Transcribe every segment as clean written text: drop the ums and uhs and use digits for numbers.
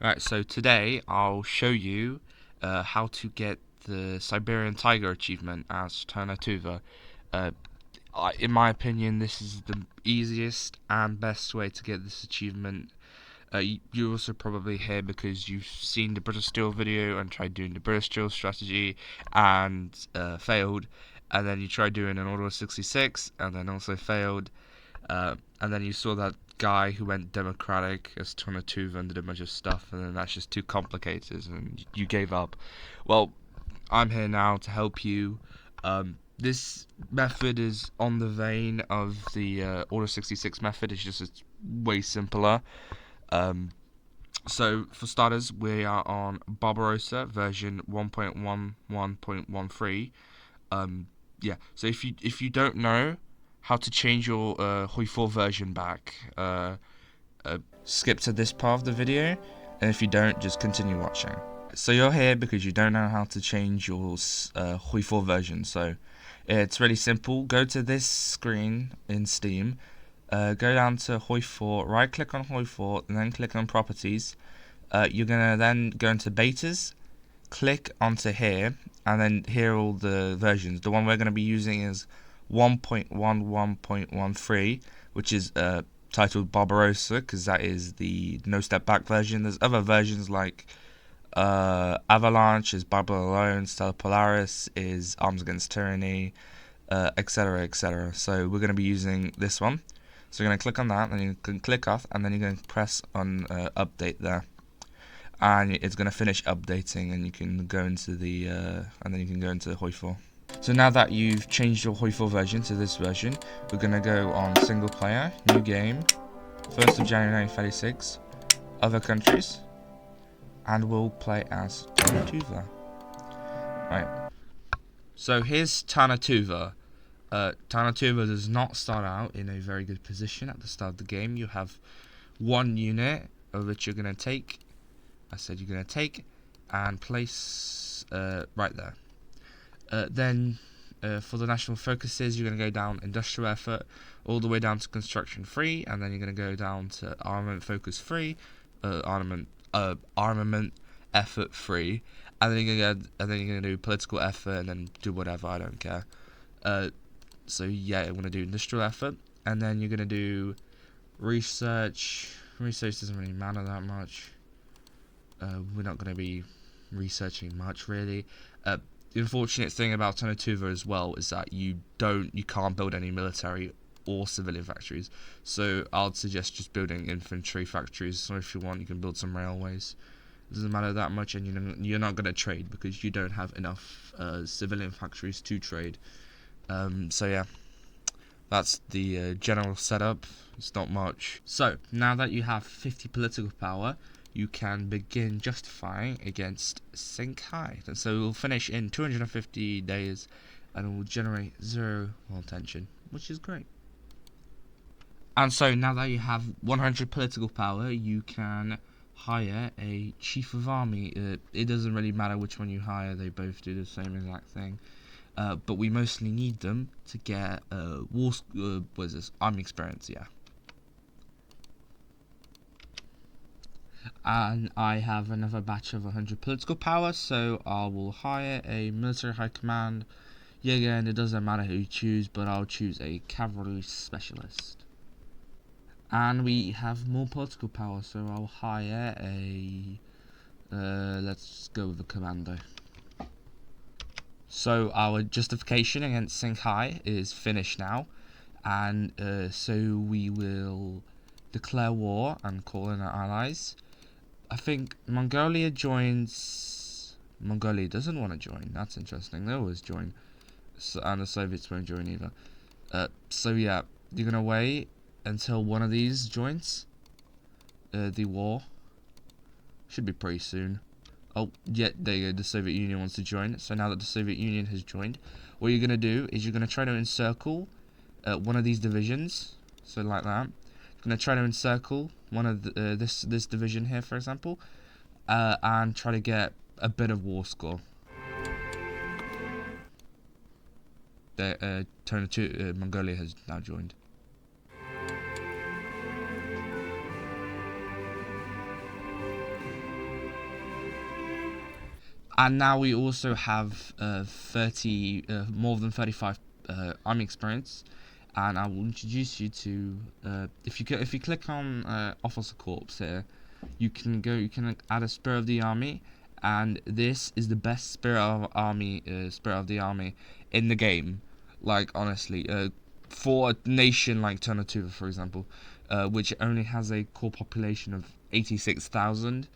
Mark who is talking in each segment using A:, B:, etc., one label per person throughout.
A: Right, so today I'll show you how to get the Siberian Tiger achievement as Tannu Tuva. Uh, in my opinion, this is the easiest and best way to get this achievement. You're also probably here because you've seen the British Steel video and tried doing the British Steel strategy and failed, and then you tried doing an Order 66 and then also failed, and then you saw that guy who went democratic as Tannu Tuva and did a bunch of stuff, and then that's just too complicated, and you gave up. Well, I'm here now to help you. This method is on the vein of the Order 66 method. It's way simpler. Um, so for starters, we are on Barbarossa version 1.11.13. Yeah. So if you don't know how to change your hoi4 version back, skip to this part of the video, and if you don't, just continue watching. So you're here because you don't know how to change your hoi4 version. So it's really simple. Go to this screen in Steam. Go down to hoi4, right click on hoi4, and then click on properties. You're gonna then go into betas, click onto here, and then here are all the versions. The one we're gonna be using is 1.11.13, which is titled Barbarossa, because that is the no step back version. There's other versions like Avalanche is Bible Alone, Stella Polaris is Arms Against Tyranny, etc, etc. So we're going to be using this one. So you're going to click on that, and you can click off, and then you're going to press on update there, and it's going to finish updating, and you can go into the and then you can go into hoi4. So now that you've changed your hoi4 version to this version, we're going to go on single player, new game, 1st of January 1936, other countries, and we'll play as Tannu Tuva. Right. So here's Tannu Tuva. Tannu Tuva does not start out in a very good position at the start of the game. You have one unit of which you're going to take. I said you're going to take and place right there. Then for the national focuses, you're going to go down industrial effort all the way down to construction free, and then you're going to go down to armament focus free, armament effort free, and then you're gonna do political effort, and then do whatever. I don't care. So yeah, I'm gonna do industrial effort, and then you're gonna do research. Research doesn't really matter that much. We're not gonna be researching much really. The unfortunate thing about Tannu Tuva as well is that you can't build any military or civilian factories, so I'd suggest just building infantry factories. So if you want, you can build some railways. It doesn't matter that much, and you're not going to trade because you don't have enough civilian factories to trade. So yeah, that's the general setup. It's not much. So now that you have 50 political power, you can begin justifying against Shanghai. And so we'll finish in 250 days, and it will generate 0 world tension, which is great. And so now that you have 100 political power, you can hire a chief of army. It doesn't really matter which one you hire; they both do the same exact thing. But we mostly need them to get army experience, yeah. And I have another batch of 100 political power, so I will hire a military high command. Yeah, again, it doesn't matter who you choose, but I'll choose a cavalry specialist. And we have more political power, so I'll hire a let's go with a commando. So our justification against Shanghai is finished now, and so we will declare war and call in our allies. I think Mongolia joins. Mongolia doesn't want to join. That's interesting. They always join, and the Soviets won't join either. So yeah, you're gonna wait until one of these joins the war. Should be pretty soon. Oh, yeah, there you go. The Soviet Union wants to join. So now that the Soviet Union has joined, what you're going to do is you're going to try to encircle one of these divisions. So like that. You're going to try to encircle one of this division here, for example, and try to get a bit of war score. Mongolia has now joined. And now we also have more than 35 army experience, and I will introduce you to if you click on Officer Corps here, you can add a Spirit of the Army, and this is the best Spirit of the Army in the game. Like, honestly, for a nation like Tannu Tuva, for example, which only has a core population of 86,000,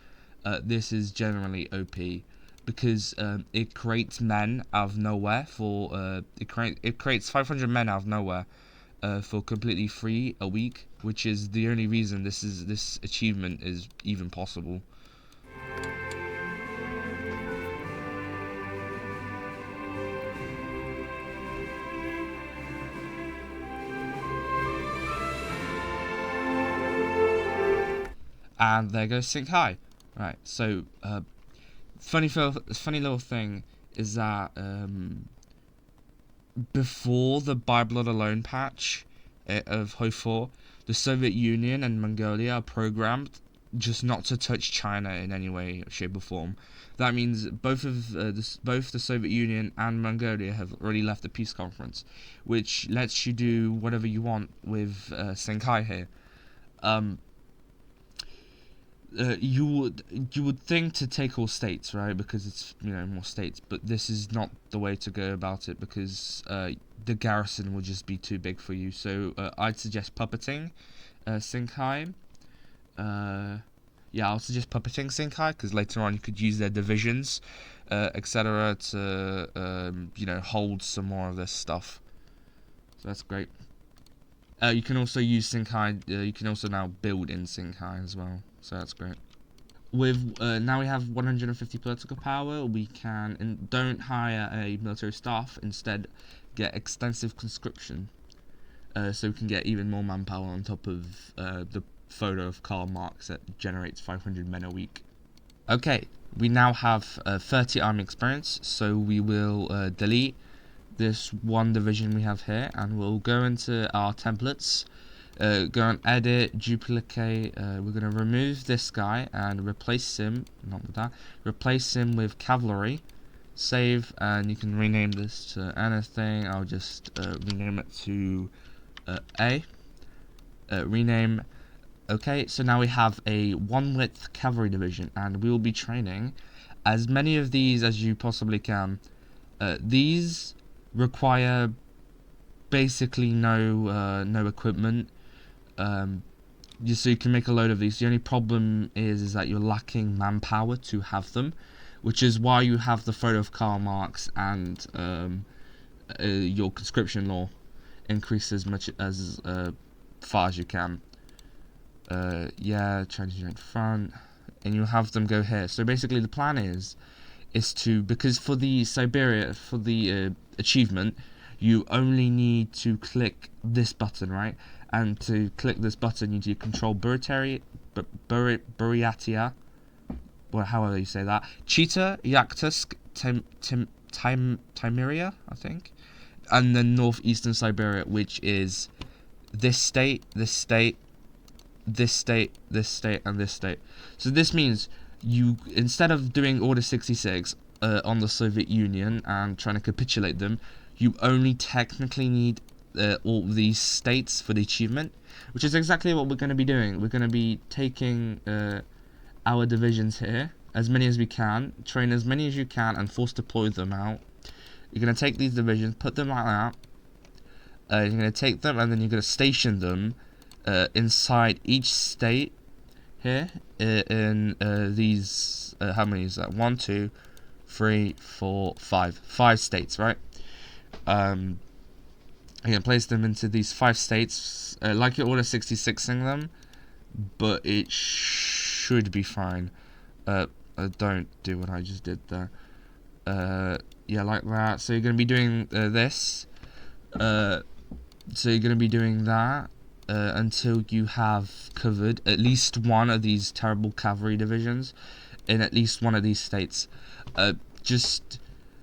A: this is generally OP. Because it creates men out of nowhere it creates 500 men out of nowhere for completely free a week, which is the only reason this achievement is even possible. And there goes Sink High. Right, so funny little thing is that before the By Blood Alone patch of hoi4, the Soviet Union and Mongolia are programmed just not to touch China in any way, shape, or form. That means both the Soviet Union and Mongolia have already left the peace conference, which lets you do whatever you want with Sink High here. You would think to take all states, right? Because it's more states, but this is not the way to go about it, because the garrison will just be too big for you. So I'd suggest puppeting Sink High. Yeah, I'll suggest puppeting Sink High, because later on you could use their divisions, etc. to hold some more of this stuff. So that's great. You can also use Sink High. You can also now build in Sink High as well. So that's great. With now we have 150 political power. We don't hire a military staff. Instead, get extensive conscription. So we can get even more manpower on top of the photo of Karl Marx that generates 500 men a week. Okay, we now have 30 army experience. So we will delete this one division we have here, and we'll go into our templates. Go on edit, duplicate. We're going to remove this guy and replace him, not with that, replace him with cavalry. Save, and you can rename this to anything. I'll just rename it to A. Rename. Okay, so now we have a one-width cavalry division, and we will be training as many of these as you possibly can. These require basically no equipment. Just so you can make a load of these. The only problem is that you're lacking manpower to have them, which is why you have the photo of Karl Marx, and your conscription law increase as much as far as you can. Yeah, trying to join front, and you'll have them go here. So basically the plan is to, because for the achievement, you only need to click this button, right? And to click this button, you need to control Buryatia, or however you say that, Chita, Yakutsk, Timiria, I think, and then northeastern Siberia, which is this state, this state, this state, this state, and this state. So this means you, instead of doing Order 66 on the Soviet Union and trying to capitulate them, you only technically need all these states for the achievement, which is exactly what we're going to be doing. We're going to be taking our divisions here, as many as we can, train as many as you can, and force deploy them out. You're going to take these divisions, put them like that. You're going to take them, and then you're going to station them inside each state here in these. How many is that? 1, 2, 3, 4, 5. 5 states, right? I'm going to place them into these 5 states, like your Order 66ing them, but it should be fine. Don't do what I just did there. Yeah, like that. So you're going to be doing this. So you're going to be doing that until you have covered at least one of these terrible cavalry divisions in at least one of these states.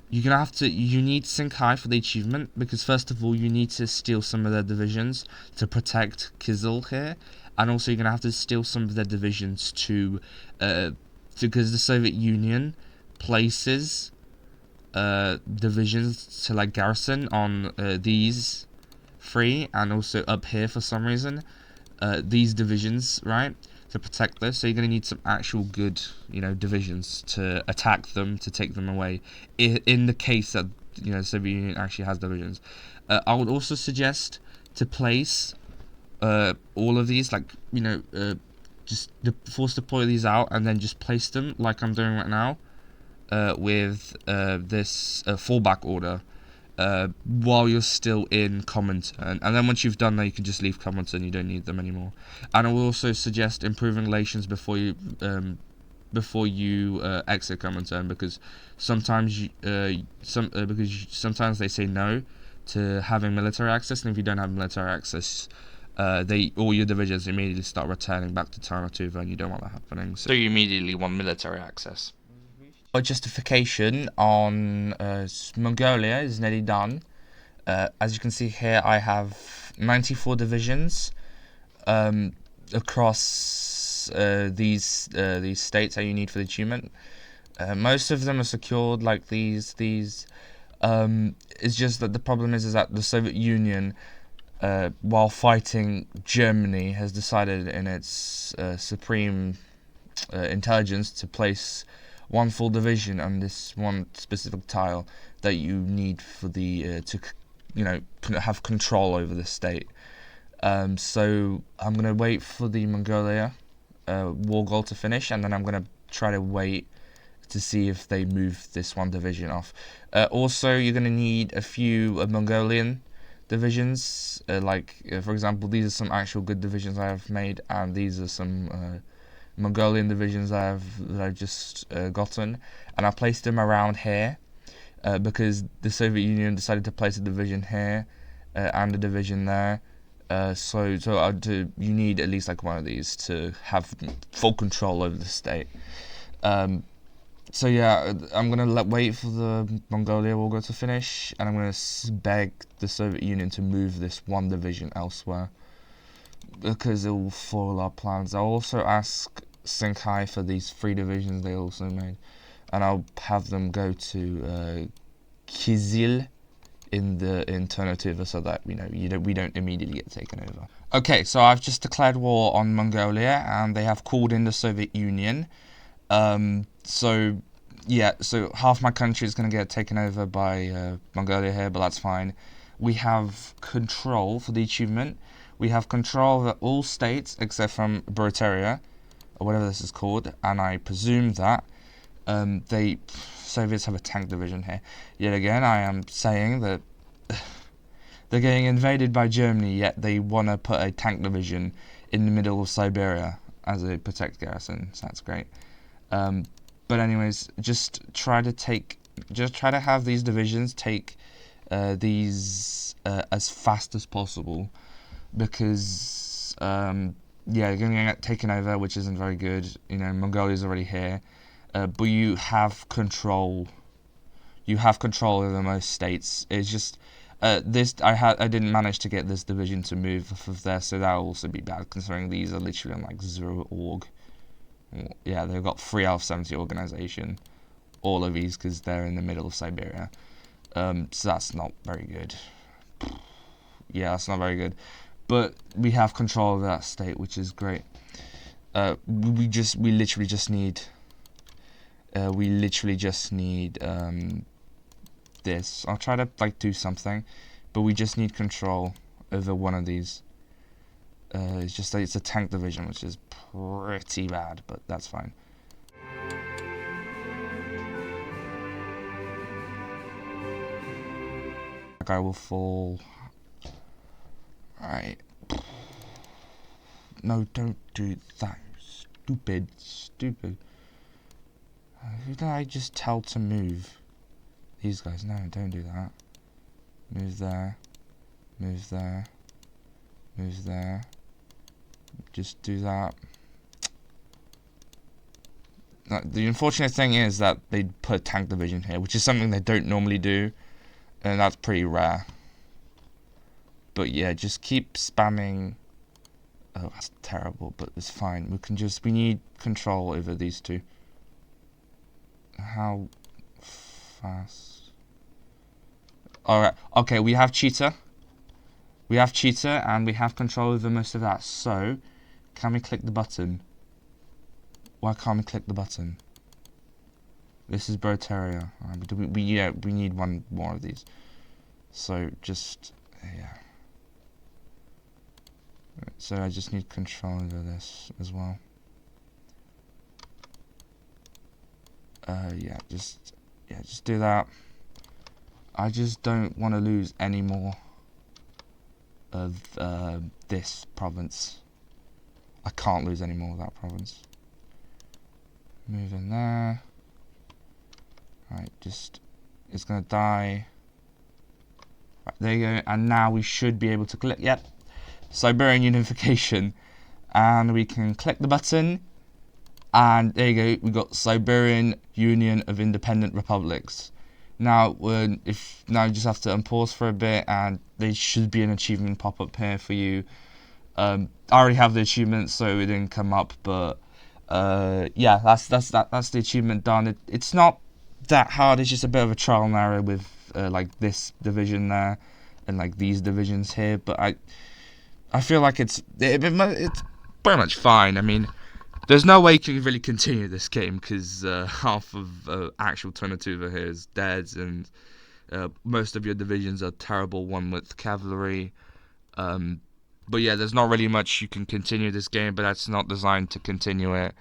A: You need Sink High for the achievement, because first of all you need to steal some of their divisions to protect Kizil here, and also you're going to have to steal some of their divisions because the Soviet Union places divisions to like garrison on these three, and also up here for some reason, these divisions, right, to protect this. So you're going to need some actual good, you know, divisions to attack them, to take them away, in the case that, you know, the Soviet Union actually has divisions. I would also suggest to place all of these, like, you know, just force deploy these out, and then just place them like I'm doing right now, with this fallback order, while you're still in common turn. And then once you've done that, you can just leave common turn. You don't need them anymore. And I will also suggest improving relations before you exit common turn, because sometimes sometimes they say no to having military access, and if you don't have military access, all your divisions immediately start returning back to Tannu Tuva, and you don't want that happening. So you immediately want military access. Justification on Mongolia is nearly done. As you can see here, I have 94 divisions across these states that you need for the achievement. Most of them are secured, like these. It's just that the problem is that the Soviet Union, while fighting Germany, has decided in its supreme intelligence to place one full division on this one specific tile that you need for the to, you know, have control over the state. So I'm gonna wait for the Mongolia war goal to finish, and then I'm gonna try to wait to see if they move this one division off. Also, you're gonna need a few Mongolian divisions, for example, these are some actual good divisions I have made, and these are some Mongolian divisions that I've just gotten, and I placed them around here because the Soviet Union decided to place a division here and a division there. So you need at least like one of these to have full control over the state. So yeah, I'm gonna wait for the Mongolia war to finish, and I'm gonna beg the Soviet Union to move this one division elsewhere, because it will foil our plans. I'll also ask Sinkai for these 3 divisions they also made, and I'll have them go to Kizil in Tannu Tuva, so that we don't immediately get taken over. Okay, so I've just declared war on Mongolia, and they have called in the Soviet Union. So half my country is going to get taken over by Mongolia here, but that's fine. We have control for the achievement. We have control over all states except from Burteria, or whatever this is called, and I presume that Soviets have a tank division here. Yet again, I am saying that they're getting invaded by Germany, yet they want to put a tank division in the middle of Siberia as a protect garrison, so that's great. But anyways, just try to have these divisions take these as fast as possible, because you're going to get taken over, which isn't very good. You know, Mongolia's already here, but you have control. You have control over most states. It's just I didn't manage to get this division to move off of there, so that will also be bad, considering these are literally on like 0 org. Yeah, they've got 3 out of 70 organization, all of these, because they're in the middle of Siberia. So that's not very good. Yeah, that's not very good. But we have control of that state, which is great. We literally just need this. I'll try to do something, but we just need control over one of these. It's just that it's a tank division, which is pretty bad, but that's fine. That guy will fall. Alright. No, don't do that. Stupid. Who did I just tell to move? These guys. No, don't do that. Move there. Move there. Move there. Just do that. The unfortunate thing is that they put a tank division here, which is something they don't normally do, and that's pretty rare. But yeah, just keep spamming. Oh, that's terrible, but it's fine. We need control over these two. how fast. Alright, okay, we have cheetah. We have cheetah and we have control over most of that. So, can we click the button? Why can't we click the button? This is Bro Terrier. We need one more of these. So just yeah. So I just need control over this as well. Just do that. I just don't want to lose any more of this province. I can't lose any more of that province. Move in there. Right, it's gonna die. Right, there you go. And now we should be able to click. Yep, Siberian unification, and we can click the button. And there you go. We got Siberian Union of Independent Republics. Now, you just have to unpause for a bit, and there should be an achievement pop up here for you. I already have the achievement, so it didn't come up, but yeah, that's the achievement done. It's not that hard. It's just a bit of a trial and error with like this division there and like these divisions here. But I feel like it's pretty much fine. I mean, there's no way you can really continue this game because half of actual Tannu Tuva here is dead, and most of your divisions are terrible one with cavalry. But yeah, there's not really much you can continue this game, but that's not designed to continue it.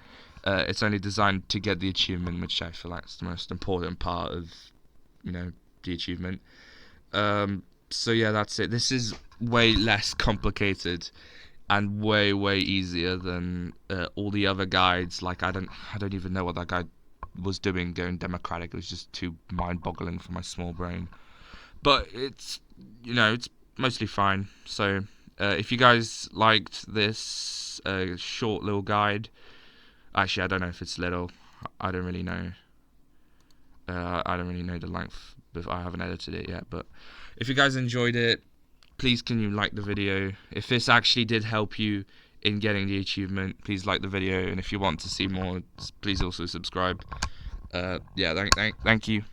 A: It's only designed to get the achievement, which I feel like is the most important part of, the achievement. So yeah, that's it. This is way less complicated and way easier than all the other guides. Like I don't even know what that guide was doing going democratic. It was just too mind-boggling for my small brain. But it's mostly fine. So if you guys liked this short little guide, actually I don't know if it's little. I don't really know. I don't really know the length, but I haven't edited it yet. But if you guys enjoyed it, please can you like the video. If this actually did help you in getting the achievement, please like the video. And if you want to see more, please also subscribe. Yeah, thank you.